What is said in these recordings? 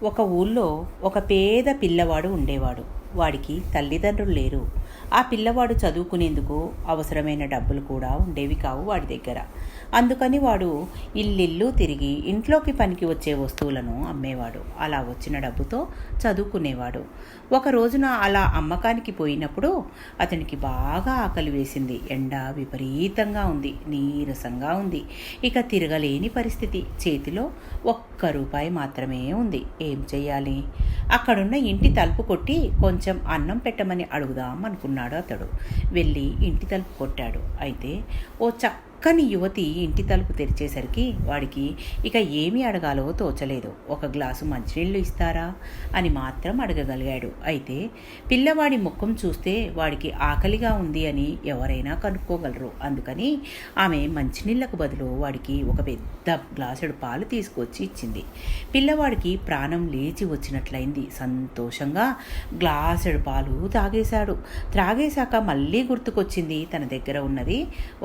ఒక ఊళ్ళో ఒక పేద పిల్లవాడు ఉండేవాడు. వాడికి తల్లిదండ్రులు లేరు. ఆ పిల్లవాడు చదువుకునేందుకు అవసరమైన డబ్బులు కూడా ఉండేవి కావు వాడి దగ్గర. అందుకని వాడు ఇల్లిల్లు తిరిగి ఇంట్లోకి పనికి వచ్చే వస్తువులను అమ్మేవాడు. అలా వచ్చిన డబ్బుతో చదువుకునేవాడు. ఒక రోజున అలా అమ్మకానికి పోయినప్పుడు అతనికి బాగా ఆకలి వేసింది. ఎండ విపరీతంగా ఉంది, నీరసంగా ఉంది. ఇక తిరగలేని పరిస్థితి. చేతిలో ₹1 మాత్రమే ఉంది. ఏం చెయ్యాలి? అక్కడున్న ఇంటి తలుపు కొట్టి కొంచెం అన్నం పెట్టమని అడుగుదాం అనుకున్నాడు అతడు. వెళ్ళి ఇంటి తలుపు కొట్టాడు. అయితే ఓ చక్కని యువతి ఇంటి తలుపు తెరిచేసరికి వాడికి ఇక ఏమి అడగాలో తోచలేదు. ఒక గ్లాసు మంచినీళ్ళు ఇస్తారా అని మాత్రం అడగగలిగాడు. అయితే పిల్లవాడి ముఖం చూస్తే వాడికి ఆకలిగా ఉంది అని ఎవరైనా కనుక్కోగలరు. అందుకని ఆమె మంచినీళ్లకు బదులు వాడికి ఒక పెద్ద గ్లాసుడు పాలు తీసుకొచ్చి ఇచ్చింది. పిల్లవాడికి ప్రాణం లేచి వచ్చినట్లయింది. సంతోషంగా గ్లాసుడు పాలు తాగేశాడు. త్రాగేశాక మళ్ళీ గుర్తుకొచ్చింది తన దగ్గర ఉన్నది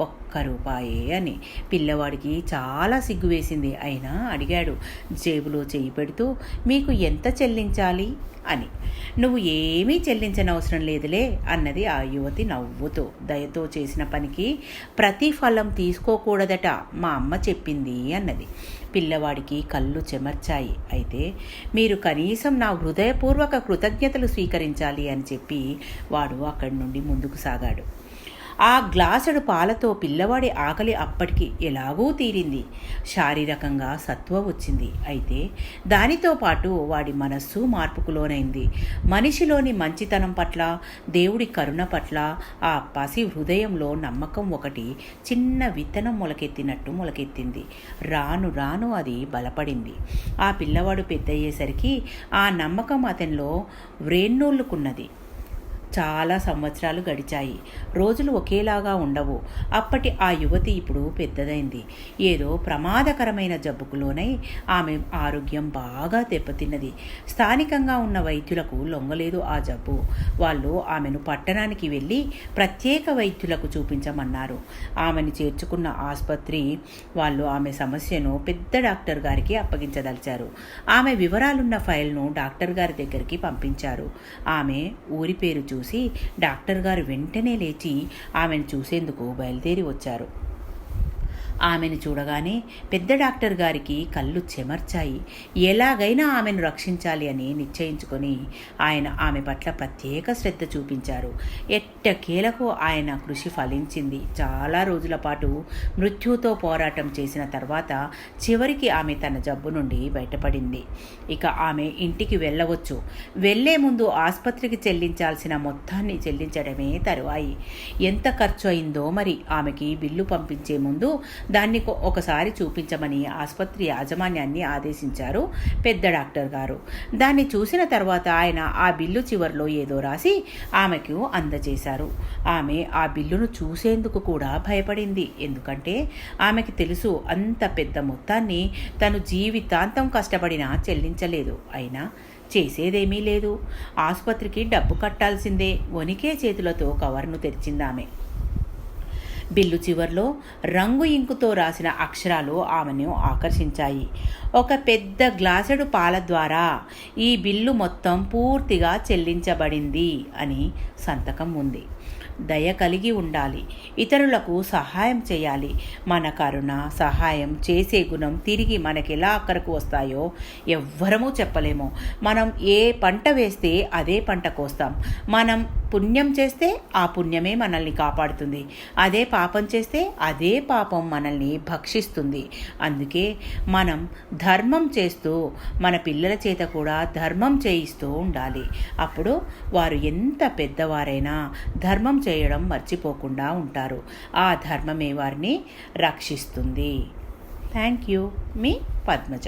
₹1 అని. పిల్లవాడికి చాలా సిగ్గు వేసింది. అయినా అడిగాడు, జేబులో చేయి పెడుతూ, మీకు ఎంత చెల్లించాలి అని. నువ్వు ఏమీ చెల్లించనవసరం లేదులే అన్నది ఆ యువతి నవ్వుతూ. దయతో చేసిన పనికి ప్రతిఫలం తీసుకోకూడదట మా అమ్మ చెప్పింది అన్నది. పిల్లవాడికి కళ్ళు చెమర్చాయి. అయితే మీరు కనీసం నా హృదయపూర్వక కృతజ్ఞతలు స్వీకరించాలి అని చెప్పి వాడు అక్కడి నుండి ముందుకు సాగాడు. ఆ గ్లాసుడు పాలతో పిల్లవాడి ఆకలి అప్పటికి ఎలాగూ తీరింది. శారీరకంగా సత్వ వచ్చింది. అయితే దానితో పాటు వాడి మనస్సు మార్పుకు లోనైంది. మనిషిలోని మంచితనం పట్ల, దేవుడి కరుణ పట్ల ఆ పసి హృదయంలో నమ్మకం ఒకటి చిన్న విత్తనం మొలకెత్తినట్టు మొలకెత్తింది. రాను రాను అది బలపడింది. ఆ పిల్లవాడు పెద్దయ్యేసరికి ఆ నమ్మకం అతనిలో వ్రేన్నోళ్ళుకున్నది. చాలా సంవత్సరాలు గడిచాయి. రోజులు ఒకేలాగా ఉండవు. అప్పటి ఆ యువతి ఇప్పుడు పెద్దదైంది. ఏదో ప్రమాదకరమైన జబ్బుకు లోనై ఆమె ఆరోగ్యం బాగా దెబ్బతిన్నది. స్థానికంగా ఉన్న వైద్యులకు లొంగలేదు ఆ జబ్బు. వాళ్ళు ఆమెను పట్టణానికి వెళ్ళి ప్రత్యేక వైద్యులకు చూపించమన్నారు. ఆమెను చేర్చుకున్న ఆసుపత్రి వాళ్ళు ఆమె సమస్యను పెద్ద డాక్టర్ గారికి అప్పగించదలిచారు. ఆమె వివరాలున్న ఫైల్ను డాక్టర్ గారి దగ్గరికి పంపించారు. ఆమె ఊరి పేరు చూసి డాక్టర్ గారు వెంటనే లేచి ఆమెను చూసేందుకు బయలుదేరి వచ్చారు. ఆమెను చూడగానే పెద్ద డాక్టర్ గారికి కళ్ళు చెమర్చాయి. ఎలాగైనా ఆమెను రక్షించాలి అని నిశ్చయించుకొని ఆయన ఆమె పట్ల ప్రత్యేక శ్రద్ధ చూపించారు. ఎట్టకేలకు ఆయన కృషి ఫలించింది. చాలా రోజుల పాటు మృత్యుతో పోరాటం చేసిన తర్వాత చివరికి ఆమె తన జబ్బు నుండి బయటపడింది. ఇక ఆమె ఇంటికి వెళ్ళవచ్చు. వెళ్లే ముందు ఆసుపత్రికి చెల్లించాల్సిన మొత్తాన్ని చెల్లించడమే తరువాయి. ఎంత ఖర్చు అయిందో మరి. ఆమెకి బిల్లు పంపించే ముందు దాన్ని ఒకసారి చూపించమని ఆసుపత్రి యాజమాన్యాన్ని ఆదేశించారు పెద్ద డాక్టర్ గారు. దాన్ని చూసిన తర్వాత ఆయన ఆ బిల్లు చివరిలో ఏదో రాసి ఆమెకు అందజేశారు. ఆమె ఆ బిల్లును చూసేందుకు కూడా భయపడింది. ఎందుకంటే ఆమెకి తెలుసు అంత పెద్ద మొత్తాన్ని తను జీవితాంతం కష్టపడినా చెల్లించలేదు. అయినా చేసేదేమీ లేదు. ఆసుపత్రికి డబ్బు కట్టాల్సిందే. వణికే చేతులతో కవర్ను తెరిచిందామె. బిల్లు చివర్లో రంగు ఇంకుతో రాసిన అక్షరాలు ఆమెను ఆకర్షించాయి. ఒక పెద్ద గ్లాసుడు పాల ద్వారా ఈ బిల్లు మొత్తం పూర్తిగా చెల్లించబడింది అని సంతకం ఉంది. దయ కలిగి ఉండాలి. ఇతరులకు సహాయం చేయాలి. మన కరుణ, సహాయం చేసే గుణం తిరిగి మనకెలా అక్కరకు వస్తాయో ఎవ్వరమూ చెప్పలేము. మనం ఏ పంట వేస్తే అదే పంట కోస్తాం. మనం పుణ్యం చేస్తే ఆ పుణ్యమే మనల్ని కాపాడుతుంది. అదే పాపం చేస్తే అదే పాపం మనల్ని భక్షిస్తుంది. అందుకే మనం ధర్మం చేస్తూ మన పిల్లల చేత కూడా ధర్మం చేయిస్తూ ఉండాలి. అప్పుడు వారు ఎంత పెద్దవారైనా ధర్మం చేయడం మర్చిపోకుండా ఉంటారు. ఆ ధర్మమే వారిని రక్షిస్తుంది. Thank you. మీ పద్మజ.